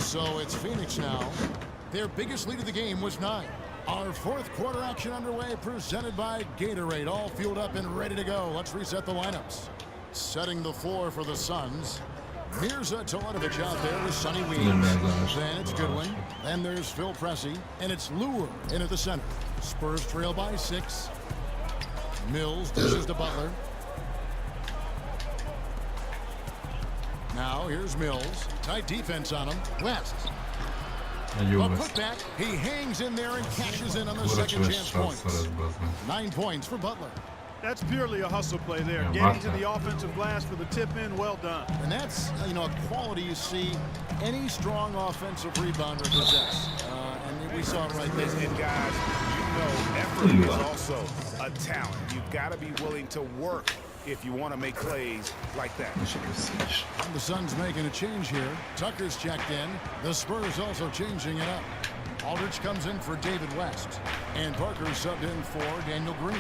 So it's Phoenix now. Their biggest lead of the game was 9. Our fourth quarter action underway, presented by Gatorade. All fueled up and ready to go. Let's reset the lineups. Setting the floor for the Suns. Mirza Teletovic out there with Sonny Weems. Then it's Goodwin. Then there's Phil Pressey. And it's Lure in at the center. Spurs trail by 6. Mills dishes to Butler. Now here's Mills. Tight defense on him. West. A putback. He hangs in there and cashes in on the second chance points. 9 points for Butler. That's purely a hustle play there. Getting to the offensive glass for the tip-in, well done. And that's, a quality you see any strong offensive rebounder possess. And we saw it right there. And guys, effort is also a talent. You've got to be willing to work if you want to make plays like that. The Suns making a change here. Tucker's checked in. The Spurs also changing it up. Aldridge comes in for David West. And Parker subbed in for Daniel Green.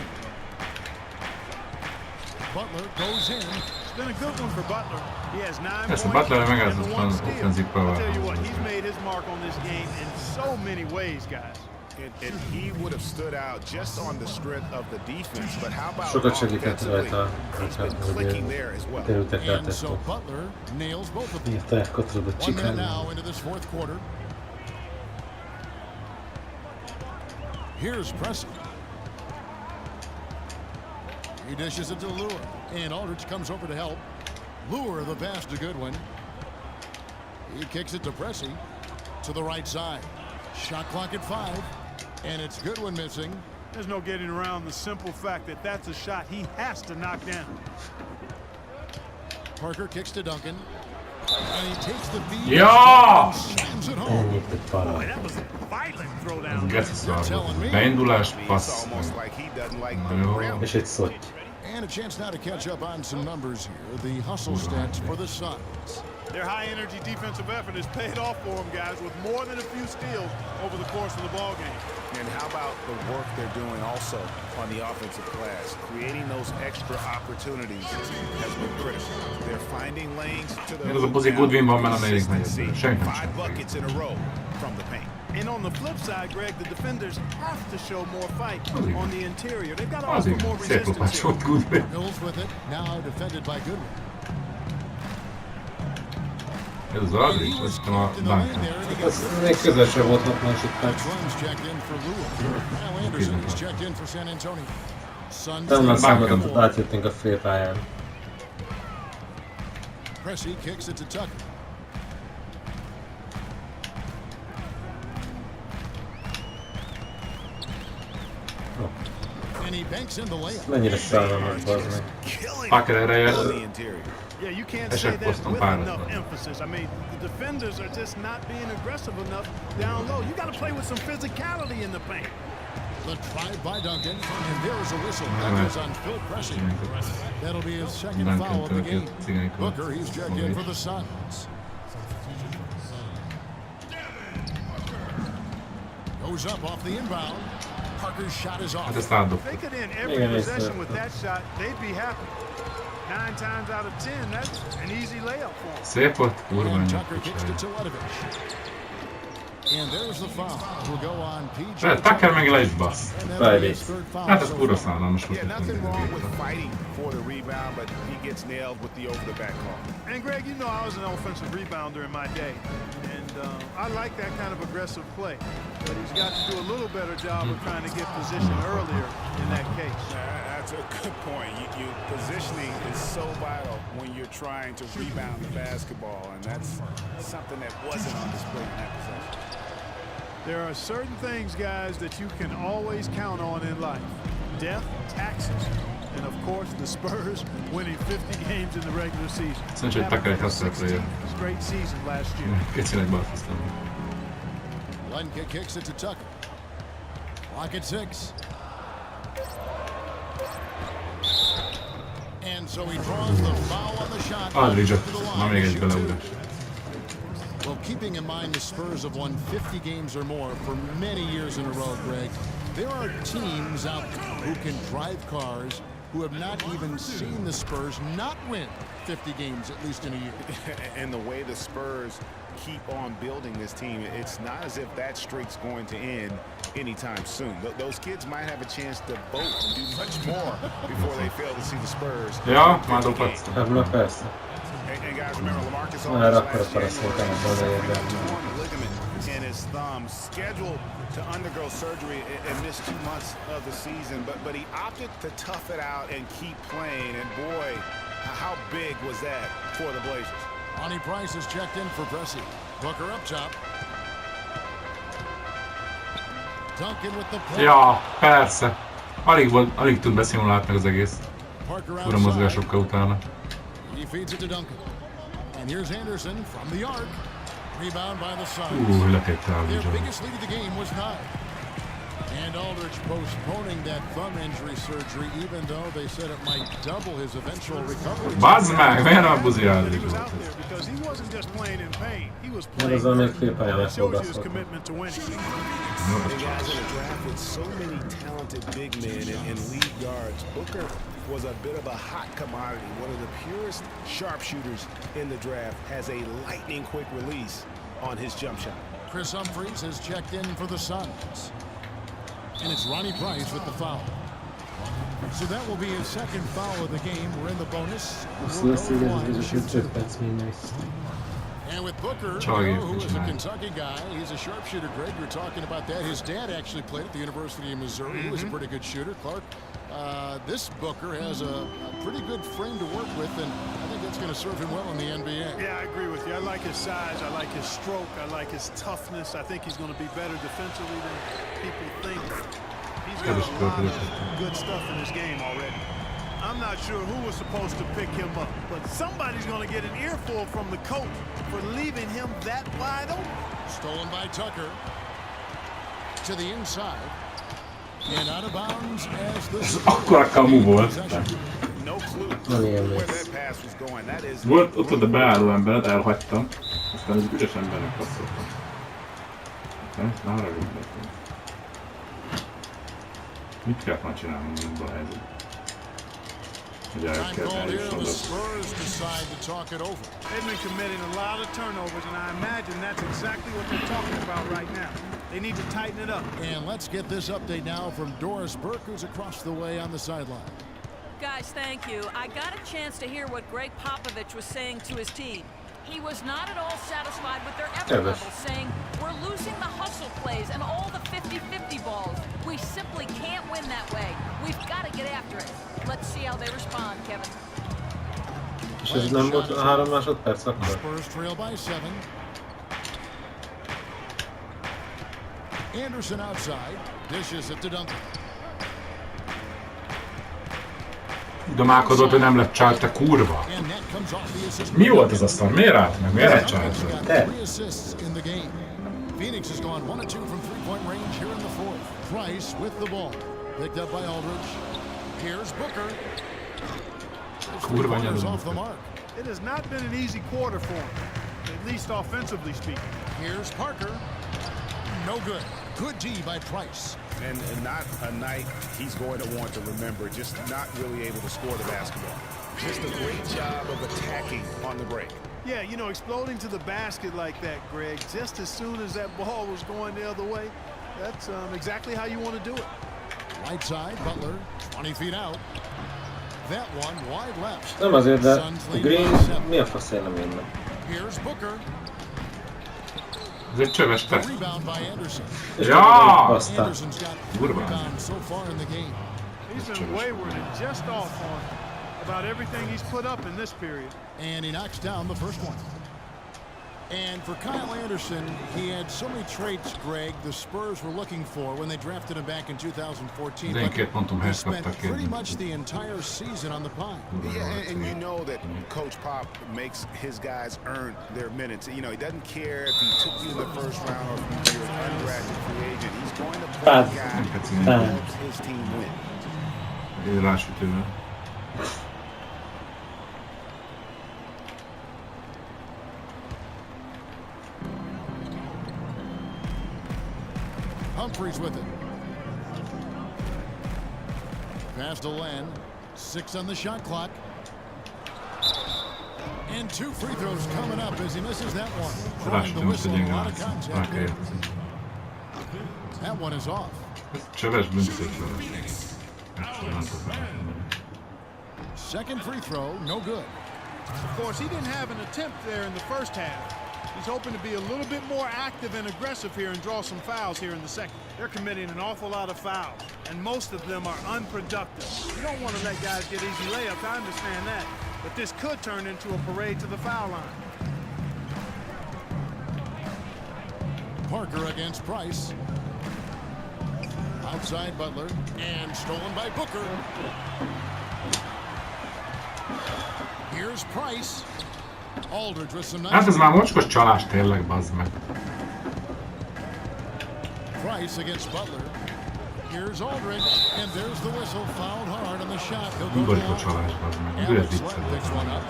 Butler goes in. It's been a good one for Butler. He has 9 points. Butler megállított van az offenzív I'll tell you what, he's made his mark on this game in so many ways, guys. And he would have stood out just on the strength of the defense, but how about sokat segített rajta, clicking there as well. Terültek And so rátesznek. Butler nails both of them. Írták a 1 minute csikán. now into this fourth quarter. Here's Pressey. He dishes it to Lure. And Aldridge comes over to help. Lure the pass to Goodwin. He kicks it to Pressey. To the right side. Shot clock at 5. And it's Goodwin missing. There's no getting around the simple fact that that's a shot he has to knock down. Parker kicks to Duncan. And he takes the feed. Ja! Slams it home. Ennyit egy para. Boy, that was a violent throwdown. Beindulás, passz. És egy szotty. And a chance now to catch up on some numbers here. The hustle stats for the Suns. Their high-energy defensive effort has paid off for them, guys, with more than a few steals over the course of the ball game. And how about the work they're doing also on the offensive glass? Creating those extra opportunities has been critical. They're finding lanes to the hoop. 5 buckets in a row from the paint. And on the flip side, Greg, the defenders have to show more fight on the interior. They've got to offer more resistance here. Mills with it, now defended by Goodwin. Ez az Aldridge, azt hiszem a Duncan. Ez még közel sem volt 60 perc. Nem lesz számadatot, átjöttünk a félpályán. Pressey kicks it to Tucker. And he banks in the layup. Mennyire szállalmas az meg. Tucker erre jött. Yeah, you can't say that with enough emphasis. I mean, the defenders are just not being aggressive enough down low. You got to play with some physicality in the paint. The drive by Duncan, and there's a whistle. That goes on Phil Pressey. That'll be his second foul of the game. Booker, he's checked in for the Suns. Goes up off the inbound. Parker's shot is off. If they could end every possession with that shot, they'd be happy. 9 times out of 10, that's an easy layup for him. Szép volt, kurva And there's the foul. Will go on PJ. Tucker meg le is bassz. Hát ez kurva szállalmas volt. Yeah, nothing wrong with fighting for the rebound, but he gets nailed with the over-the-back call. And Greg, you know I was an offensive rebounder in my day, and I like that kind of aggressive play. But he's got to do a little better job of trying to get position earlier in that case. That's a good point. Positioning is so vital when you're trying to rebound the basketball, and that's something that wasn't on display in that possession. There are certain things, guys, that you can always count on in life. Death, taxes, and of course the Spurs winning 50 games in the regular season. Szerintem Tucker egy használatra Great season last year. Kicsinek balfiztam. Lenke kicks it to Tucker. Clock at 6. And so he draws the foul on the shot. Aldridge, már még egy beleugrás. Well, keeping in mind the Spurs have won 50 games or more for many years in a row, Greg, there are teams out there who can drive cars who have not even seen the Spurs not win 50 games at least in a year. And the way the Spurs keep on building this team, it's not as if that streak's going to end anytime soon. Those kids might have a chance to vote and do much more before they fail to see the Spurs. Ja, mä oon tupattu. Pewno päästä. And guys, remember Lamarcus Mä en rakkaudessa parasta ligament in his thumb, scheduled to undergo surgery and miss 2 months of the season, but he opted to tough it out and keep playing. And boy, how big was that for the Blazers? Ronnie Price is checked in for Pressey. Booker up top. Duncan with the play. Ja, persze. Alig tud beszimulálni az egész. Parker Ura mozgásokkal utána. He feeds it to Duncan. And here's Anderson from the arc. Rebound by the Suns. Letette el Their Joe. biggest lead of the game was 9. And Aldridge postponing that thumb injury surgery, even though they said it might double his eventual recovery. Bazd meg, milyen nagy buzirálás He was volt out there ez. because he wasn't just playing in pain. He was Én playing. azzal még félpályán That shows you his megfogászoltam. commitment to winning. And guys, in a draft with so many talented big men and lead guards, Booker was a bit of a hot commodity. One of the purest sharpshooters in the draft, has a lightning quick release on his jump shot. Chris Humphries has checked in for the Suns. And it's Ronnie Price with the foul. So that will be his second foul of the game. We're in the bonus. Azt We'll lesz go így, one to ez shoot is two. 5 perc mínusz. And with Booker, Charlie, who is a tonight. Kentucky guy, he's a sharpshooter. Greg, you're talking about that. His dad actually played at the University of Missouri. He was a pretty good shooter. Clark, this Booker has a pretty good frame to work with, and I think that's going to serve him well in the NBA. Yeah, I agree with you. I like his size. I like his stroke. I like his toughness. I think he's going to be better defensively than people think. He's got a lot of good stuff in his game already. I'm not sure who was supposed to pick him up, but somebody's going to get an earful from the coach for leaving him that wide open. Stolen by Tucker. To the inside. And out of bounds as this. Akkora kamu volt. No clue Van ilyen where lesz. that pass was going. That is Volt ott a beálló emberet, elhagytam. Aztán az üres embernek passzoltam. Ne haragudj. Mit kellett már csinálnom ebben a helyzetben? Hogy el Time kell called here. eljusson The oda. Spurs decide to talk it over. They've been committing a lot of turnovers, and I imagine that's exactly what they're talking about right now. They need to tighten it up. And let's get this update now from Doris Burke, who's across the way on the sideline. Guys, thank you. I got a chance to hear what Greg Popovich was saying to his team. He was not at all satisfied with their effort level, saying, we're losing the hustle plays and all the 50-50 balls. We simply can't win that way. We've got to get after it. Let's see how they respond, Kevin. És ez nem volt 3 másodperc akkor? Spurs trail by 7. Anderson outside. Dishes it to Duncan. Domálkodott, hogy nem lett csált, te kurva! And that comes off the assist. Mi volt ez aztán? Miért állt meg? Miért lett Duncan's csált? got Te. 3 assists in the game. Phoenix has gone 1 of 2 from three-point range here in the fourth. Price with the ball. Picked up by Aldridge. Here's Booker. Kurva Three-pointers nyelven. off the mark. It has not been an easy quarter for him, at least offensively speaking. Here's Parker. No good. Good D by Price. and not a night he's going to want to remember, just not really able to score the basketball. Just a great job of attacking on the break. Yeah, you know, exploding to the basket like that, Greg, just as soon as that ball was going the other way, that's exactly how you want to do it. Right side, Butler, 20 feet out. That one wide left. Nem azért, de Suns lead Green by 7. mi a faszért nem jönnek? Here's Booker. Ez egy csöves The teszt. rebound by Anderson. És Ja! aztán Anderson's got 3 Kurva. rebounds so far in the game. He's been wayward and just off on about everything he's put up in this period. And he knocks down the first one. And for Kyle Anderson, he had so many traits, Greg, the Spurs were looking for when they drafted him back in 2014. De két pontom He helyet spent kaptak pretty ki. much the entire season on the pine. Yeah, and you know that Coach Pop makes his guys earn their minutes. You know, he doesn't care if he took you in the first round or if you're an undrafted free agent. He's going to play a guy who helps his team win. Egy rásütővel. Humphries with it. Pass to Len. 6 on the shot clock. And 2 free throws coming up as he misses that one. Throwing the whistle, a lot of contact there. That one is off. Second free throw, no good. Of course, he didn't have an attempt there in the first half. He's hoping to be a little bit more active and aggressive here and draw some fouls here in the second. They're committing an awful lot of fouls, and most of them are unproductive. You don't want to let guys get easy layups, I understand that, but this could turn into a parade to the foul line. Parker against Price. Outside Butler, and stolen by Booker. Here's Price. Aldridge with some nice... Hát ez már mocskos csalás tényleg, bazd meg. Price against Butler. Here's Aldridge, and there's the whistle. Fouled hard on the shot. He'll go Undorító csalás, bazd meg. Üres viccel.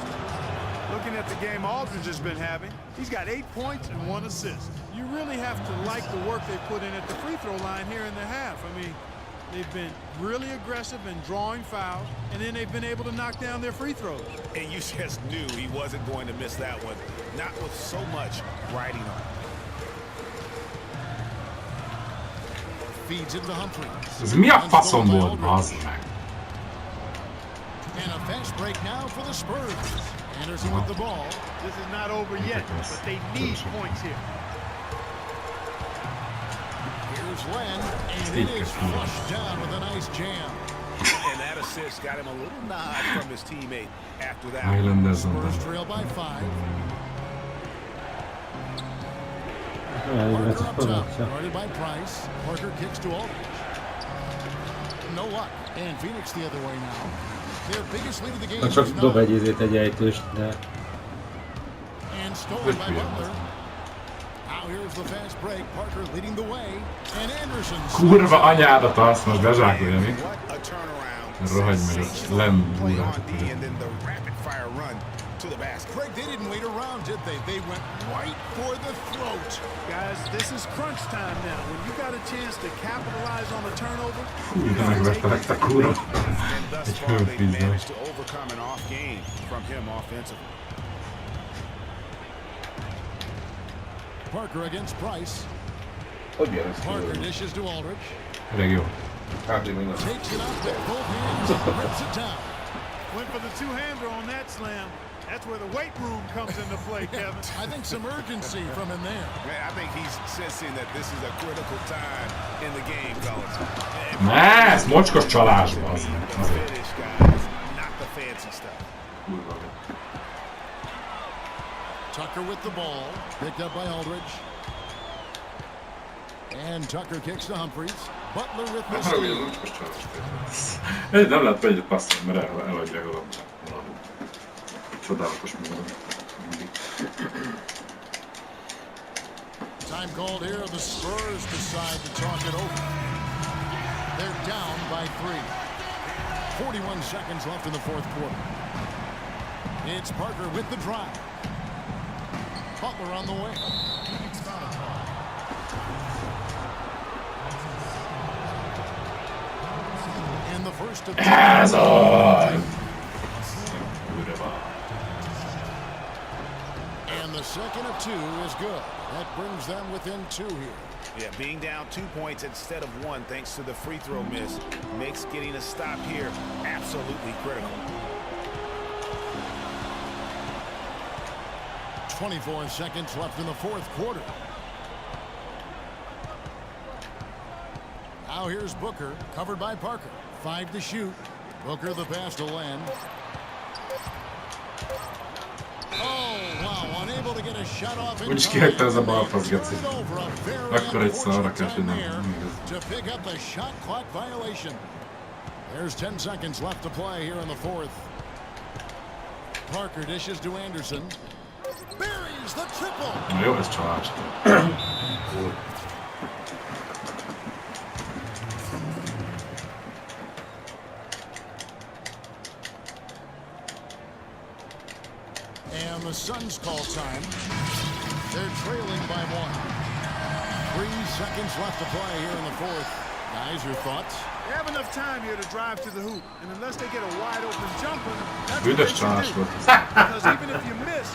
Looking at the game Aldridge has been having, he's got 8 points and 1 assist. You really have to like the work they put in at the free throw line here in the half. I mean, they've been really aggressive in drawing fouls, and then they've been able to knock down their free throws. And you just knew he wasn't going to miss that one, not with so much riding on. Feeds into Humphries. Ez mi a faszom volt, bazd meg? And a fast break now for the Spurs. Anderson with the ball. This is not over yet, but they need points here. Here's Len, and it is flushed down with a nice jam. And that assist got him a little nod from his teammate after that. Spurs trail by 5. Parker up top, guarded by Price. Parker kicks to Aldridge. No luck. And Phoenix the other way now. Their biggest lead of the game Csak is dob 9. egy ejtőst, de... And stolen by Butler. Now here's the fast break. Parker leading the way. And Anderson. Kurva anyádat azt, most bezsákolja mi? What a turnaround. Rohagy meg, ezt lembúrát. And then the rapid fire run to the basket. Craig, they didn't wait around, did they? They went right for the throat. Guys, this is crunch time now. When you got a chance to capitalize on a turnover, Kurva megvettelek, te kurva. And thus Egy far, they hőpizda. managed to overcome an off game from him offensively. Parker against Price. Hogy jön ez Parker ki? dishes to Aldridge. Elég jó. Hardly minden. Takes it up with both hands and rips it down. went for the two-hander on that slam. That's where the weight room comes into play, Kevin. I think some urgency from him there. Man, I think he's sensing that this is a critical time in the game, fellas. Ne, ez mocskos csalás, az. Finish, guys, not the fancy stuff. Tucker with the ball, picked up by Aldridge. And Tucker kicks to Humphries. Butler with the steal. Egy nem lehet egyet passzolni, mert eladják a labdát. Csodálatos módon. Time called here. The Spurs decide to talk it over. They're down by 3. 41 seconds left in the fourth quarter. It's Parker with the drive. Butler on the way. And the first of and the second of 2 is good. That brings them within 2 here. Yeah, being down 2 points instead of 1 thanks to the free throw miss makes getting a stop here absolutely critical. 24 seconds left in the fourth quarter. Now here's Booker, covered by Parker. 5 to shoot. Booker the pass to Len. Oh, wow, unable to get a shot off in Úgyis time. kihagyta ez a balfasz, geci. Over a very Akkor egy szarra kell unfortunate time csinálni. there to pick up the shot clock violation. There's 10 seconds left to play here in the fourth. Parker dishes to Anderson. Buries the triple. Na jó, ez csalás. And the Suns call time. They're trailing by 1. 3 seconds left to play here in the fourth. Guys, your thoughts? They have enough time here to drive to the hoop, and unless they get a wide open jumper, that's what Büyüdür they should çağır do. bu. Because even if you miss,